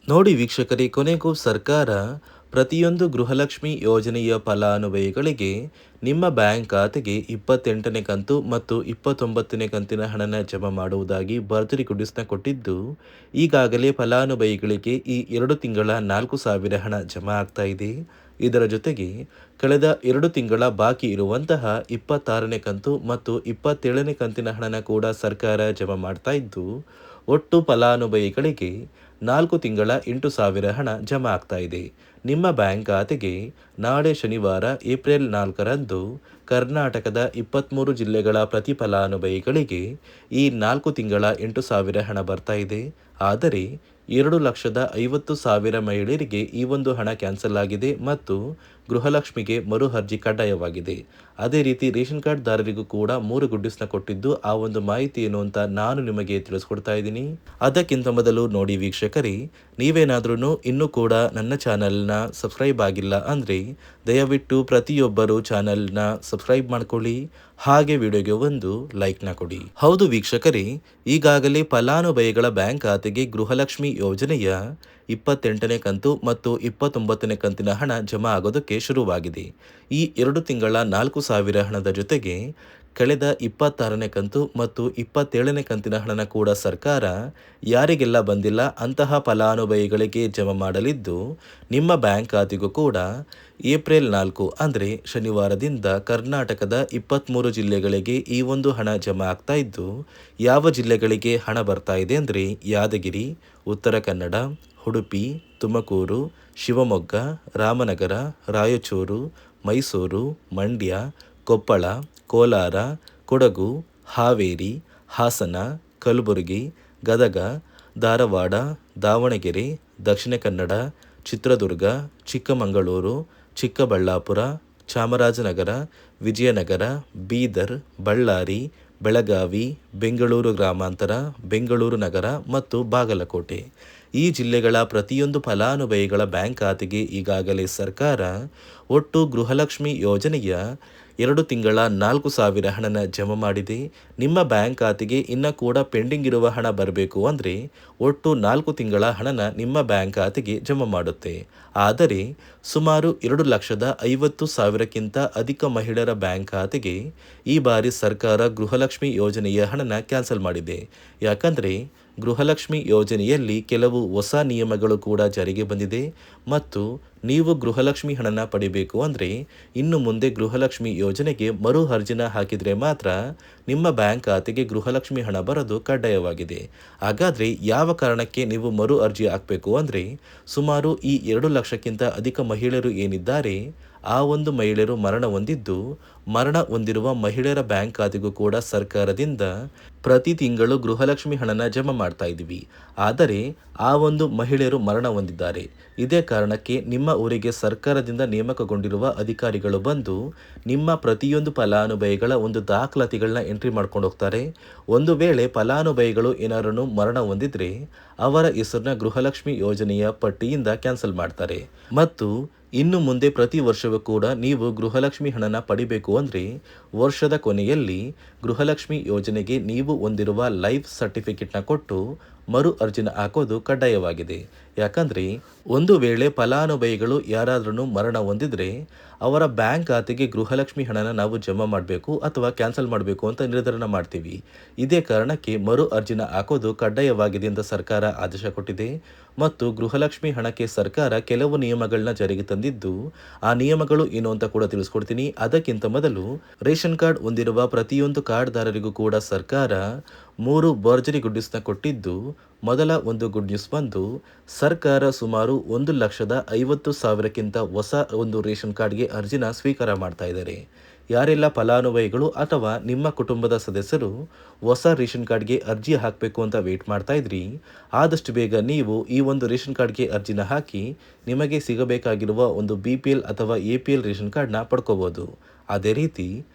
ನೋಡಿ ವೀಕ್ಷಕರೇ, ಕೊನೆಗೂ ಸರ್ಕಾರ ಪ್ರತಿಯೊಂದು ಗೃಹಲಕ್ಷ್ಮಿ ಯೋಜನೆಯ ಫಲಾನುಭವಿಗಳಿಗೆ ನಿಮ್ಮ ಬ್ಯಾಂಕ್ ಖಾತೆಗೆ 28ನೇ ಕಂತು ಮತ್ತು 29ನೇ ಕಂತಿನ ಹಣನ ಜಮಾ ಮಾಡುವುದಾಗಿ ಭರ್ಜರಿ ಗುಡಿಸ್ನ ಕೊಟ್ಟಿದ್ದು, ಈಗಾಗಲೇ ಫಲಾನುಭವಿಗಳಿಗೆ ಈ 2 ತಿಂಗಳ 4,000 ಹಣ ಜಮಾ ಆಗ್ತಾ ಇದೆ. ಇದರ ಜೊತೆಗೆ ಕಳೆದ 2 ತಿಂಗಳ ಬಾಕಿ ಇರುವಂತಹ 26ನೇ ಕಂತು ಮತ್ತು 27ನೇ ಕಂತಿನ ಹಣನ ಕೂಡ ಸರ್ಕಾರ ಜಮಾ ಮಾಡ್ತಾ ಇದ್ದು, ಒಟ್ಟು ಫಲಾನುಭವಿಗಳಿಗೆ 4 ತಿಂಗಳ 8,000 ಹಣ ಜಮಾ ಆಗ್ತಾ ಇದೆ. ನಿಮ್ಮ ಬ್ಯಾಂಕ್ ಖಾತೆಗೆ ನಾಳೆ ಶನಿವಾರ ಏಪ್ರಿಲ್ 4ರಂದು ಕರ್ನಾಟಕದ 23 ಜಿಲ್ಲೆಗಳ ಪ್ರತಿ ಫಲಾನುಭವಿಗಳಿಗೆ ಈ 4 ತಿಂಗಳ 8,000 ಹಣ ಬರ್ತಾ ಇದೆ. ಆದರೆ 2,50,000 ಮಹಿಳೆಯರಿಗೆ ಈ ಒಂದು ಹಣ ಕ್ಯಾನ್ಸಲ್ ಆಗಿದೆ ಮತ್ತು ಗೃಹಲಕ್ಷ್ಮಿಗೆ ಮರು ಅರ್ಜಿ ಕಡ್ಡಾಯವಾಗಿದೆ. ಅದೇ ರೀತಿ ರೇಷನ್ ಕಾರ್ಡ್ ದಾರರಿಗೂ ಕೂಡ 3 ಗುಡ್ಡಿಸ್ನ ಕೊಟ್ಟಿದ್ದು, ಆ ಒಂದು ಮಾಹಿತಿ ಏನು ಅಂತ ನಾನು ನಿಮಗೆ ತಿಳಿಸ್ಕೊಡ್ತಾ ಇದ್ದೀನಿ. ಅದಕ್ಕಿಂತ ಮೊದಲು ನೋಡಿ ವೀಕ್ಷಕರೇ, ನೀವೇನಾದ್ರೂ ಇನ್ನೂ ಕೂಡ ನನ್ನ ಚಾನಲ್ನ ಸಬ್ಸ್ಕ್ರೈಬ್ ಆಗಿಲ್ಲ ಅಂದರೆ ದಯವಿಟ್ಟು ಪ್ರತಿಯೊಬ್ಬರು ಚಾನಲ್ನ ಸಬ್ಸ್ಕ್ರೈಬ್ ಮಾಡ್ಕೊಳ್ಳಿ, ಹಾಗೆ ವಿಡಿಯೋಗೆ ಒಂದು ಲೈಕ್ನ ಕೊಡಿ. ಹೌದು ವೀಕ್ಷಕರೇ, ಈಗಾಗಲೇ ಫಲಾನುಭವಿಗಳ ಬ್ಯಾಂಕ್ ಖಾತೆಗೆ ಗೃಹಲಕ್ಷ್ಮಿ ಯೋಜನೆಯ 28ನೇ ಕಂತು ಮತ್ತು 29ನೇ ಕಂತಿನ ಹಣ ಜಮಾ ಆಗೋದಕ್ಕೆ ಶುರುವಾಗಿದೆ. ಈ 2 ತಿಂಗಳ 4,000 ಹಣದ ಜೊತೆಗೆ ಕಳೆದ 26ನೇ ಕಂತು ಮತ್ತು 27ನೇ ಕಂತಿನ ಹಣನ ಕೂಡ ಸರ್ಕಾರ ಯಾರಿಗೆಲ್ಲ ಬಂದಿಲ್ಲ ಅಂತಹ ಫಲಾನುಭವಿಗಳಿಗೆ ಜಮಾ ಮಾಡಲಿದ್ದು, ನಿಮ್ಮ ಬ್ಯಾಂಕ್ ಖಾತೆಗೂ ಕೂಡ ಏಪ್ರಿಲ್ 4 ಅಂದರೆ ಶನಿವಾರದಿಂದ ಕರ್ನಾಟಕದ 23 ಜಿಲ್ಲೆಗಳಿಗೆ ಈ ಒಂದು ಹಣ ಜಮಾ ಆಗ್ತಾ ಇದ್ದು, ಯಾವ ಜಿಲ್ಲೆಗಳಿಗೆ ಹಣ ಬರ್ತಾ ಇದೆ ಅಂದರೆ ಯಾದಗಿರಿ, ಉತ್ತರ ಕನ್ನಡ, ಉಡುಪಿ, ತುಮಕೂರು, ಶಿವಮೊಗ್ಗ, ರಾಮನಗರ, ರಾಯಚೂರು, ಮೈಸೂರು, ಮಂಡ್ಯ, ಕೊಪ್ಪಳ, ಕೋಲಾರ, ಕೊಡಗು, ಹಾವೇರಿ, ಹಾಸನ, ಕಲಬುರಗಿ, ಗದಗ, ಧಾರವಾಡ, ದಾವಣಗೆರೆ, ದಕ್ಷಿಣ ಕನ್ನಡ, ಚಿತ್ರದುರ್ಗ, ಚಿಕ್ಕಮಗಳೂರು, ಚಿಕ್ಕಬಳ್ಳಾಪುರ, ಚಾಮರಾಜನಗರ, ವಿಜಯನಗರ, ಬೀದರ್, ಬಳ್ಳಾರಿ, ಬೆಳಗಾವಿ, ಬೆಂಗಳೂರು ಗ್ರಾಮಾಂತರ, ಬೆಂಗಳೂರು ನಗರ ಮತ್ತು ಬಾಗಲಕೋಟೆ. ಈ ಜಿಲ್ಲೆಗಳ ಪ್ರತಿಯೊಂದು ಫಲಾನುಭವಿಗಳ ಬ್ಯಾಂಕ್ ಖಾತೆಗೆ ಈಗಾಗಲೇ ಸರ್ಕಾರ ಒಟ್ಟು ಗೃಹಲಕ್ಷ್ಮಿ ಯೋಜನೆಯ 2 ತಿಂಗಳ 4,000 ಹಣನ ಜಮಾ ಮಾಡಿದೆ. ನಿಮ್ಮ ಬ್ಯಾಂಕ್ ಖಾತೆಗೆ ಇನ್ನು ಕೂಡ ಪೆಂಡಿಂಗ್ ಇರುವ ಹಣ ಬರಬೇಕು ಅಂದರೆ ಒಟ್ಟು 4 ತಿಂಗಳ ಹಣನ ನಿಮ್ಮ ಬ್ಯಾಂಕ್ ಖಾತೆಗೆ ಜಮಾ ಮಾಡುತ್ತೆ. ಆದರೆ ಸುಮಾರು 2,50,000ಕ್ಕಿಂತ ಅಧಿಕ ಮಹಿಳೆಯರ ಬ್ಯಾಂಕ್ ಖಾತೆಗೆ ಈ ಬಾರಿ ಸರ್ಕಾರ ಗೃಹಲಕ್ಷ್ಮಿ ಯೋಜನೆಯ ಹಣನ ಕ್ಯಾನ್ಸಲ್ ಮಾಡಿದೆ. ಯಾಕಂದರೆ ಗೃಹಲಕ್ಷ್ಮಿ ಯೋಜನೆಯಲ್ಲಿ ಕೆಲವು ಹೊಸ ನಿಯಮಗಳು ಕೂಡ ಜಾರಿಗೆ ಬಂದಿದೆ ಮತ್ತು ನೀವು ಗೃಹಲಕ್ಷ್ಮಿ ಹಣನ ಪಡಿಬೇಕು ಅಂದರೆ ಇನ್ನು ಮುಂದೆ ಗೃಹಲಕ್ಷ್ಮಿ ಯೋಜನೆಗೆ ಮರು ಅರ್ಜಿನ ಹಾಕಿದರೆ ಮಾತ್ರ ನಿಮ್ಮ ಬ್ಯಾಂಕ್ ಖಾತೆಗೆ ಗೃಹಲಕ್ಷ್ಮಿ ಹಣ ಬರೋದು ಕಡ್ಡಾಯವಾಗಿದೆ. ಹಾಗಾದರೆ ಯಾವ ಕಾರಣಕ್ಕೆ ನೀವು ಮರು ಅರ್ಜಿ ಹಾಕಬೇಕು ಅಂದರೆ ಸುಮಾರು ಈ 2 ಲಕ್ಷಕ್ಕಿಂತ ಅಧಿಕ ಮಹಿಳೆಯರು ಏನಿದ್ದಾರೆ ಆ ಒಂದು ಮಹಿಳೆಯರು ಮರಣ ಹೊಂದಿದ್ದು, ಮರಣ ಹೊಂದಿರುವ ಮಹಿಳೆಯರ ಬ್ಯಾಂಕ್ ಖಾತೆಗೂ ಕೂಡ ಸರ್ಕಾರದಿಂದ ಪ್ರತಿ ತಿಂಗಳು ಗೃಹಲಕ್ಷ್ಮಿ ಹಣನ ಜಮಾ ಮಾಡ್ತಾ ಇದ್ದೀವಿ. ಆದರೆ ಆ ಒಂದು ಮಹಿಳೆಯರು ಮರಣ ಹೊಂದಿದ್ದಾರೆ. ಇದೇ ಕಾರಣಕ್ಕೆ ನಿಮ್ಮ ಊರಿಗೆ ಸರ್ಕಾರದಿಂದ ನೇಮಕಗೊಂಡಿರುವ ಅಧಿಕಾರಿಗಳು ಬಂದು ನಿಮ್ಮ ಪ್ರತಿಯೊಂದು ಫಲಾನುಭವಿಗಳ ಒಂದು ದಾಖಲಾತಿಗಳನ್ನ ಎಂಟ್ರಿ ಮಾಡ್ಕೊಂಡು ಹೋಗ್ತಾರೆ. ಒಂದು ವೇಳೆ ಫಲಾನುಭವಿಗಳು ಏನಾದರೂ ಮರಣ ಹೊಂದಿದ್ರೆ ಅವರ ಹೆಸರನ್ನ ಗೃಹಲಕ್ಷ್ಮಿ ಯೋಜನೆಯ ಪಟ್ಟಿಯಿಂದ ಕ್ಯಾನ್ಸಲ್ ಮಾಡ್ತಾರೆ ಮತ್ತು ಇನ್ನು ಮುಂದೆ ಪ್ರತಿ ವರ್ಷವೂ ಕೂಡ ನೀವು ಗೃಹಲಕ್ಷ್ಮಿ ಹಣನ ಪಡಿಬೇಕು ಅಂದರೆ ವರ್ಷದ ಕೊನೆಯಲ್ಲಿ ಗೃಹಲಕ್ಷ್ಮಿ ಯೋಜನೆಗೆ ನೀವು ಹೊಂದಿರುವ ಲೈಫ್ ಸರ್ಟಿಫಿಕೇಟ್ನ ಕೊಟ್ಟು ಮರು ಅರ್ಜಿನ ಹಾಕೋದು ಕಡ್ಡಾಯವಾಗಿದೆ. ಯಾಕಂದರೆ ಒಂದು ವೇಳೆ ಫಲಾನುಭವಿಗಳು ಯಾರಾದ್ರೂ ಮರಣ ಹೊಂದಿದ್ರೆ ಅವರ ಬ್ಯಾಂಕ್ ಖಾತೆಗೆ ಗೃಹಲಕ್ಷ್ಮಿ ಹಣನ ನಾವು ಜಮಾ ಮಾಡಬೇಕು ಅಥವಾ ಕ್ಯಾನ್ಸಲ್ ಮಾಡಬೇಕು ಅಂತ ನಿರ್ಧಾರ ಮಾಡ್ತೀವಿ. ಇದೇ ಕಾರಣಕ್ಕೆ ಮರು ಅರ್ಜಿನ ಹಾಕೋದು ಕಡ್ಡಾಯವಾಗಿದೆ ಅಂತ ಸರ್ಕಾರ ಆದೇಶ ಕೊಟ್ಟಿದೆ ಮತ್ತು ಗೃಹಲಕ್ಷ್ಮಿ ಹಣಕ್ಕೆ ಸರ್ಕಾರ ಕೆಲವು ನಿಯಮಗಳನ್ನ ಜಾರಿಗೆ ತಂದಿದ್ದು, ಆ ನಿಯಮಗಳು ಏನು ಅಂತ ಕೂಡ ತಿಳಿಸ್ಕೊಡ್ತೀನಿ. ಅದಕ್ಕಿಂತ ಮೊದಲು ರೇಷನ್ ಕಾರ್ಡ್ ಹೊಂದಿರುವ ಪ್ರತಿಯೊಂದು ಕಾರ್ಡ್ದಾರರಿಗೂ ಕೂಡ ಸರ್ಕಾರ 3 ಭರ್ಜರಿ ಗುಡ್ ನ್ಯೂಸ್ನ ಕೊಟ್ಟಿದ್ದು, ಮೊದಲ ಒಂದು ಗುಡ್ ನ್ಯೂಸ್ ಬಂದು ಸರ್ಕಾರ ಸುಮಾರು 1,50,000ಕ್ಕಿಂತ ಹೊಸ ಒಂದು ರೇಷನ್ ಕಾರ್ಡ್ಗೆ ಅರ್ಜಿನ ಸ್ವೀಕಾರ ಮಾಡ್ತಾ ಇದ್ದಾರೆ. ಯಾರೆಲ್ಲ ಫಲಾನುಭವಿಗಳು ಅಥವಾ ನಿಮ್ಮ ಕುಟುಂಬದ ಸದಸ್ಯರು ಹೊಸ ರೇಷನ್ ಕಾರ್ಡ್ಗೆ ಅರ್ಜಿ ಹಾಕಬೇಕು ಅಂತ ವೇಟ್ ಮಾಡ್ತಾ ಇದ್ರಿ, ಆದಷ್ಟು ಬೇಗ ನೀವು ಈ ಒಂದು ರೇಷನ್ ಕಾರ್ಡ್ಗೆ ಅರ್ಜಿನ ಹಾಕಿ ನಿಮಗೆ ಸಿಗಬೇಕಾಗಿರುವ ಒಂದು BPL ಅಥವಾ APL ರೇಷನ್ ಕಾರ್ಡ್ನ ಪಡ್ಕೋಬೋದು. ಅದೇ ರೀತಿ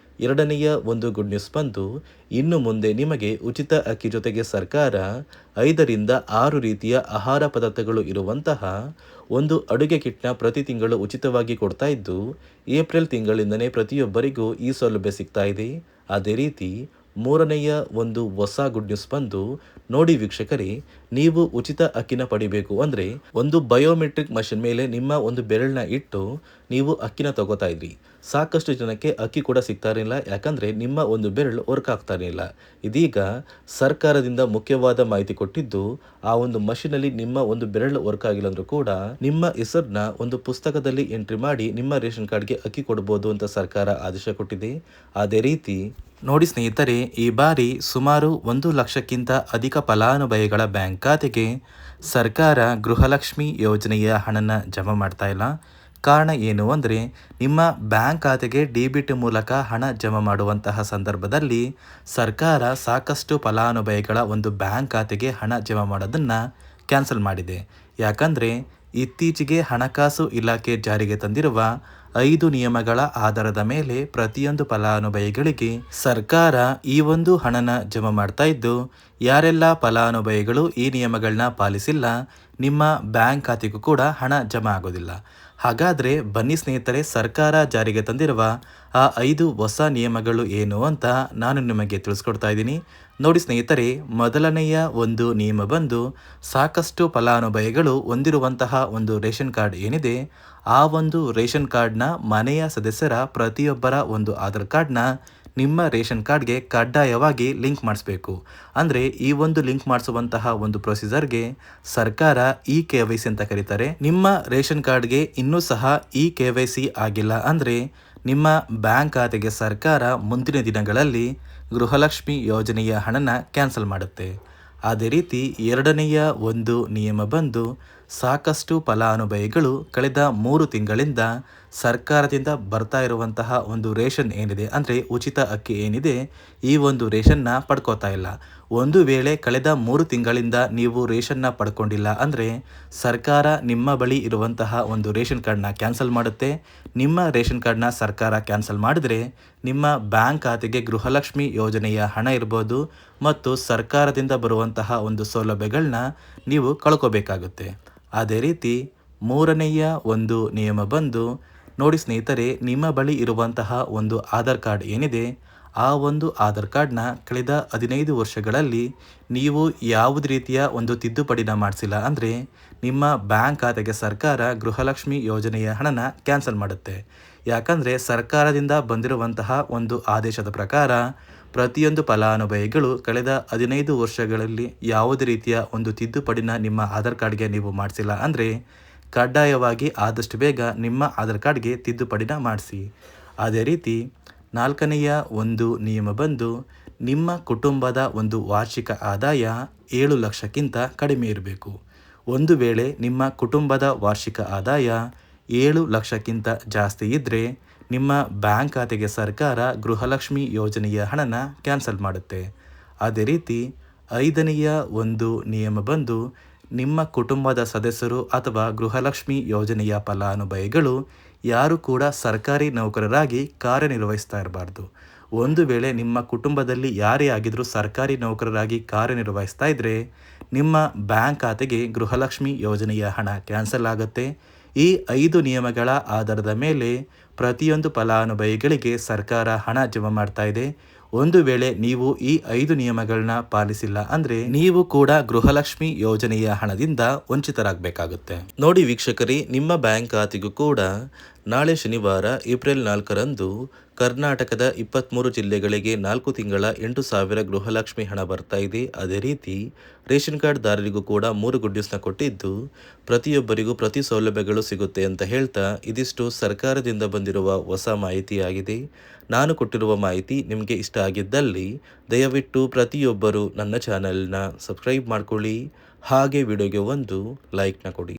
ಎರಡನೆಯ ಒಂದು ಗುಡ್ ನ್ಯೂಸ್ ಬಂದು ಇನ್ನು ಮುಂದೆ ನಿಮಗೆ ಉಚಿತ ಅಕ್ಕಿ ಜೊತೆಗೆ ಸರ್ಕಾರ 5ರಿಂದ 6 ರೀತಿಯ ಆಹಾರ ಪದಾರ್ಥಗಳು ಇರುವಂತಹ ಒಂದು ಅಡುಗೆ ಕಿಟ್ನ ಪ್ರತಿ ತಿಂಗಳು ಉಚಿತವಾಗಿ ಕೊಡ್ತಾ ಇದ್ದು, ಏಪ್ರಿಲ್ ತಿಂಗಳಿಂದನೇ ಪ್ರತಿಯೊಬ್ಬರಿಗೂ ಈ ಸೌಲಭ್ಯ ಸಿಗ್ತಾ ಇದೆ. ಅದೇ ರೀತಿ ಮೂರನೆಯ ಒಂದು ಹೊಸ ಗುಡ್ ನ್ಯೂಸ್ ಬಂದು ನೋಡಿ ವೀಕ್ಷಕರೇ, ನೀವು ಉಚಿತ ಅಕ್ಕಿನ ಪಡಿಬೇಕು ಅಂದರೆ ಒಂದು ಬಯೋಮೆಟ್ರಿಕ್ ಮಷಿನ್ ಮೇಲೆ ನಿಮ್ಮ ಒಂದು ಬೆರಳನ್ನ ಇಟ್ಟು ನೀವು ಅಕ್ಕಿನ ತಗೋತಾ ಇದ್ರಿ. ಸಾಕಷ್ಟು ಜನಕ್ಕೆ ಅಕ್ಕಿ ಕೂಡ ಸಿಗ್ತಾ ಇರಲಿಲ್ಲ, ಯಾಕಂದರೆ ನಿಮ್ಮ ಒಂದು ಬೆರಳು ವರ್ಕ್ ಆಗ್ತಾ ಇರಲಿಲ್ಲ. ಇದೀಗ ಸರ್ಕಾರದಿಂದ ಮುಖ್ಯವಾದ ಮಾಹಿತಿ ಕೊಟ್ಟಿದ್ದು, ಆ ಒಂದು ಮಷಿನಲ್ಲಿ ನಿಮ್ಮ ಒಂದು ಬೆರಳು ವರ್ಕ್ ಆಗಿಲ್ಲ ಅಂದ್ರೂ ಕೂಡ ನಿಮ್ಮ ಹೆಸರನ್ನ ಒಂದು ಪುಸ್ತಕದಲ್ಲಿ ಎಂಟ್ರಿ ಮಾಡಿ ನಿಮ್ಮ ರೇಷನ್ ಕಾರ್ಡ್ಗೆ ಅಕ್ಕಿ ಕೊಡ್ಬೋದು ಅಂತ ಸರ್ಕಾರ ಆದೇಶ ಕೊಟ್ಟಿದೆ. ಅದೇ ರೀತಿ ನೋಡಿ ಸ್ನೇಹಿತರೆ, ಈ ಬಾರಿ ಸುಮಾರು 1,00,000ಕ್ಕಿಂತ ಅಧಿಕ ಫಲಾನುಭವಿಗಳ ಬ್ಯಾಂಕ್ ಖಾತೆಗೆ ಸರ್ಕಾರ ಗೃಹಲಕ್ಷ್ಮಿ ಯೋಜನೆಯ ಹಣನ ಜಮಾ ಮಾಡ್ತಾ ಇಲ್ಲ. ಕಾರಣ ಏನು ಅಂದರೆ, ನಿಮ್ಮ ಬ್ಯಾಂಕ್ ಖಾತೆಗೆ ಡೆಬಿಟ್ ಮೂಲಕ ಹಣ ಜಮಾ ಮಾಡುವಂತಹ ಸಂದರ್ಭದಲ್ಲಿ ಸರ್ಕಾರ ಸಾಕಷ್ಟು ಫಲಾನುಭವಿಗಳ ಒಂದು ಬ್ಯಾಂಕ್ ಖಾತೆಗೆ ಹಣ ಜಮಾ ಮಾಡೋದನ್ನು ಕ್ಯಾನ್ಸಲ್ ಮಾಡಿದೆ. ಯಾಕಂದರೆ ಇತ್ತೀಚೆಗೆ ಹಣಕಾಸು ಇಲಾಖೆ ಜಾರಿಗೆ ತಂದಿರುವ 5 ನಿಯಮಗಳ ಆಧಾರದ ಮೇಲೆ ಪ್ರತಿಯೊಂದು ಫಲಾನುಭವಿಗಳಿಗೆ ಸರ್ಕಾರ ಈ ಒಂದು ಹಣನ ಜಮಾ ಮಾಡ್ತಾ ಇದ್ದು, ಯಾರೆಲ್ಲ ಫಲಾನುಭವಿಗಳು ಈ ನಿಯಮಗಳನ್ನ ಪಾಲಿಸಿಲ್ಲ, ನಿಮ್ಮ ಬ್ಯಾಂಕ್ ಖಾತೆಗೂ ಕೂಡ ಹಣ ಜಮಾ ಆಗೋದಿಲ್ಲ. ಹಾಗಾದರೆ ಬನ್ನಿ ಸ್ನೇಹಿತರೆ, ಸರ್ಕಾರ ಜಾರಿಗೆ ತಂದಿರುವ ಆ 5 ಹೊಸ ನಿಯಮಗಳು ಏನು ಅಂತ ನಾನು ನಿಮಗೆ ತಿಳಿಸ್ಕೊಡ್ತಾ ಇದ್ದೀನಿ. ನೋಡಿ ಸ್ನೇಹಿತರೆ, ಮೊದಲನೆಯ ಒಂದು ನಿಯಮ ಬಂದು, ಸಾಕಷ್ಟು ಫಲಾನುಭವಿಗಳು ಹೊಂದಿರುವಂತಹ ಒಂದು ರೇಷನ್ ಕಾರ್ಡ್ ಏನಿದೆ, ಆ ಒಂದು ರೇಷನ್ ಕಾರ್ಡ್ನ ಮನೆಯ ಸದಸ್ಯರ ಪ್ರತಿಯೊಬ್ಬರ ಒಂದು ಆಧಾರ್ ಕಾರ್ಡ್ನ ನಿಮ್ಮ ರೇಷನ್ ಕಾರ್ಡ್ಗೆ ಕಡ್ಡಾಯವಾಗಿ ಲಿಂಕ್ ಮಾಡಿಸ್ಬೇಕು. ಅಂದರೆ ಈ ಒಂದು ಲಿಂಕ್ ಮಾಡಿಸುವಂತಹ ಒಂದು ಪ್ರೊಸೀಜರ್ಗೆ ಸರ್ಕಾರ KYC ಅಂತ ಕರೀತಾರೆ. ನಿಮ್ಮ ರೇಷನ್ ಕಾರ್ಡ್ಗೆ ಇನ್ನೂ ಸಹ KYC ಆಗಿಲ್ಲ ಅಂದರೆ ನಿಮ್ಮ ಬ್ಯಾಂಕ್ ಖಾತೆಗೆ ಸರ್ಕಾರ ಮುಂದಿನ ದಿನಗಳಲ್ಲಿ ಗೃಹಲಕ್ಷ್ಮಿ ಯೋಜನೆಯ ಹಣನ ಕ್ಯಾನ್ಸಲ್ ಮಾಡುತ್ತೆ. ಅದೇ ರೀತಿ ಎರಡನೆಯ ಒಂದು ನಿಯಮ ಬಂದು, ಸಾಕಷ್ಟು ಫಲಾನುಭವಿಗಳು ಕಳೆದ 3 ತಿಂಗಳಿಂದ ಸರ್ಕಾರದಿಂದ ಬರ್ತಾ ಇರುವಂತಹ ಒಂದು ರೇಷನ್ ಏನಿದೆ, ಅಂದರೆ ಉಚಿತ ಅಕ್ಕಿ ಏನಿದೆ, ಈ ಒಂದು ರೇಷನ್ನ ಪಡ್ಕೋತಾ ಇಲ್ಲ. ಒಂದು ವೇಳೆ ಕಳೆದ 3 ತಿಂಗಳಿಂದ ನೀವು ರೇಷನ್ನ ಪಡ್ಕೊಂಡಿಲ್ಲ ಅಂದರೆ ಸರ್ಕಾರ ನಿಮ್ಮ ಬಳಿ ಇರುವಂತಹ ಒಂದು ರೇಷನ್ ಕಾರ್ಡ್ನ ಕ್ಯಾನ್ಸಲ್ ಮಾಡುತ್ತೆ. ನಿಮ್ಮ ರೇಷನ್ ಕಾರ್ಡ್ನ ಸರ್ಕಾರ ಕ್ಯಾನ್ಸಲ್ ಮಾಡಿದರೆ ನಿಮ್ಮ ಬ್ಯಾಂಕ್ ಖಾತೆಗೆ ಗೃಹಲಕ್ಷ್ಮಿ ಯೋಜನೆಯ ಹಣ ಇರ್ಬೋದು ಮತ್ತು ಸರ್ಕಾರದಿಂದ ಬರುವಂತಹ ಒಂದು ಸೌಲಭ್ಯಗಳನ್ನ ನೀವು ಕಳ್ಕೋಬೇಕಾಗುತ್ತೆ. ಅದೇ ರೀತಿ ಮೂರನೆಯ ಒಂದು ನಿಯಮ ಬಂದು, ನೋಡಿ ಸ್ನೇಹಿತರೆ, ನಿಮ್ಮ ಬಳಿ ಇರುವಂತಹ ಒಂದು ಆಧಾರ್ ಕಾರ್ಡ್ ಏನಿದೆ, ಆ ಒಂದು ಆಧಾರ್ ಕಾರ್ಡ್ನ ಕಳೆದ 15 ವರ್ಷಗಳಲ್ಲಿ ನೀವು ಯಾವುದೇ ರೀತಿಯ ಒಂದು ತಿದ್ದುಪಡಿನ ಮಾಡಿಸಿಲ್ಲ ಅಂದರೆ ನಿಮ್ಮ ಬ್ಯಾಂಕ್ ಖಾತೆಗೆ ಸರ್ಕಾರ ಗೃಹಲಕ್ಷ್ಮಿ ಯೋಜನೆಯ ಹಣನ ಕ್ಯಾನ್ಸಲ್ ಮಾಡುತ್ತೆ. ಯಾಕಂದರೆ ಸರ್ಕಾರದಿಂದ ಬಂದಿರುವಂತಹ ಒಂದು ಆದೇಶದ ಪ್ರಕಾರ ಪ್ರತಿಯೊಂದು ಫಲಾನುಭವಿಗಳು ಕಳೆದ 15 ವರ್ಷಗಳಲ್ಲಿ ಯಾವುದೇ ರೀತಿಯ ಒಂದು ತಿದ್ದುಪಡಿನ ನಿಮ್ಮ ಆಧಾರ್ ಕಾರ್ಡ್ಗೆ ನೀವು ಮಾಡಿಸಿಲ್ಲ ಅಂದರೆ ಕಡ್ಡಾಯವಾಗಿ ಆದಷ್ಟು ಬೇಗ ನಿಮ್ಮ ಆಧಾರ್ ಕಾರ್ಡ್ಗೆ ತಿದ್ದುಪಡಿನ ಮಾಡಿಸಿ. ಅದೇ ರೀತಿ ನಾಲ್ಕನೆಯ ಒಂದು ನಿಯಮ ಬಂದು, ನಿಮ್ಮ ಕುಟುಂಬದ ಒಂದು ವಾರ್ಷಿಕ ಆದಾಯ 7 ಲಕ್ಷಕ್ಕಿಂತ ಕಡಿಮೆ ಇರಬೇಕು. ಒಂದು ವೇಳೆ ನಿಮ್ಮ ಕುಟುಂಬದ ವಾರ್ಷಿಕ ಆದಾಯ 7 ಲಕ್ಷಕ್ಕಿಂತ ಜಾಸ್ತಿ ಇದ್ದರೆ ನಿಮ್ಮ ಬ್ಯಾಂಕ್ ಖಾತೆಗೆ ಸರ್ಕಾರ ಗೃಹಲಕ್ಷ್ಮಿ ಯೋಜನೆಯ ಹಣನ ಕ್ಯಾನ್ಸಲ್ ಮಾಡುತ್ತೆ. ಅದೇ ರೀತಿ 5ನೆಯ ಒಂದು ನಿಯಮ ಬಂದು, ನಿಮ್ಮ ಕುಟುಂಬದ ಸದಸ್ಯರು ಅಥವಾ ಗೃಹಲಕ್ಷ್ಮಿ ಯೋಜನೆಯ ಫಲಾನುಭವಿಗಳು ಯಾರು ಕೂಡ ಸರ್ಕಾರಿ ನೌಕರರಾಗಿ ಕಾರ್ಯನಿರ್ವಹಿಸ್ತಾ ಇರಬಾರ್ದು. ಒಂದು ವೇಳೆ ನಿಮ್ಮ ಕುಟುಂಬದಲ್ಲಿ ಯಾರೇ ಆಗಿದ್ರೂ ಸರ್ಕಾರಿ ನೌಕರರಾಗಿ ಕಾರ್ಯನಿರ್ವಹಿಸ್ತಾ ಇದ್ದರೆ ನಿಮ್ಮ ಬ್ಯಾಂಕ್ ಖಾತೆಗೆ ಗೃಹಲಕ್ಷ್ಮಿ ಯೋಜನೆಯ ಹಣ ಕ್ಯಾನ್ಸಲ್ ಆಗುತ್ತೆ. ಈ 5 ನಿಯಮಗಳ ಆಧಾರದ ಮೇಲೆ ಪ್ರತಿಯೊಂದು ಫಲಾನುಭವಿಗಳಿಗೆ ಸರ್ಕಾರ ಹಣ ಜಮಾ ಮಾಡ್ತಾ ಇದೆ. ಒಂದು ವೇಳೆ ನೀವು ಈ 5 ನಿಯಮಗಳನ್ನ ಪಾಲಿಸಿಲ್ಲ ಅಂದರೆ ನೀವು ಕೂಡ ಗೃಹಲಕ್ಷ್ಮಿ ಯೋಜನೆಯ ಹಣದಿಂದ ವಂಚಿತರಾಗಬೇಕಾಗುತ್ತೆ. ನೋಡಿ ವೀಕ್ಷಕರೇ, ನಿಮ್ಮ ಬ್ಯಾಂಕ್ ಖಾತೆಗೂ ಕೂಡ ನಾಳೆ ಶನಿವಾರ ಏಪ್ರಿಲ್ 4ರಂದು ಕರ್ನಾಟಕದ 23 ಜಿಲ್ಲೆಗಳಿಗೆ 4 ತಿಂಗಳ 8,000 ಗೃಹಲಕ್ಷ್ಮಿ ಹಣ ಬರ್ತಾ ಇದೆ. ಅದೇ ರೀತಿ ರೇಷನ್ ಕಾರ್ಡ್ ದಾರರಿಗೂ ಕೂಡ 3 ಗುಡ್ ನ್ಯೂಸ್ನ ಕೊಟ್ಟಿದ್ದು, ಪ್ರತಿಯೊಬ್ಬರಿಗೂ ಪ್ರತಿ ಸೌಲಭ್ಯಗಳು ಸಿಗುತ್ತೆ ಅಂತ ಹೇಳ್ತಾ ಇದಿಷ್ಟು ಸರ್ಕಾರದಿಂದ ಬಂದಿರುವ ಹೊಸ ಮಾಹಿತಿಯಾಗಿದೆ. ನಾನು ಕೊಟ್ಟಿರುವ ಮಾಹಿತಿ ನಿಮಗೆ ಇಷ್ಟ ಆಗಿದ್ದಲ್ಲಿ ದಯವಿಟ್ಟು ಪ್ರತಿಯೊಬ್ಬರು ನನ್ನ ಚಾನಲ್ನ ಸಬ್ಸ್ಕ್ರೈಬ್ ಮಾಡ್ಕೊಳ್ಳಿ, ಹಾಗೆ ವಿಡಿಯೋಗೆ ಒಂದು ಲೈಕ್ನ ಕೊಡಿ.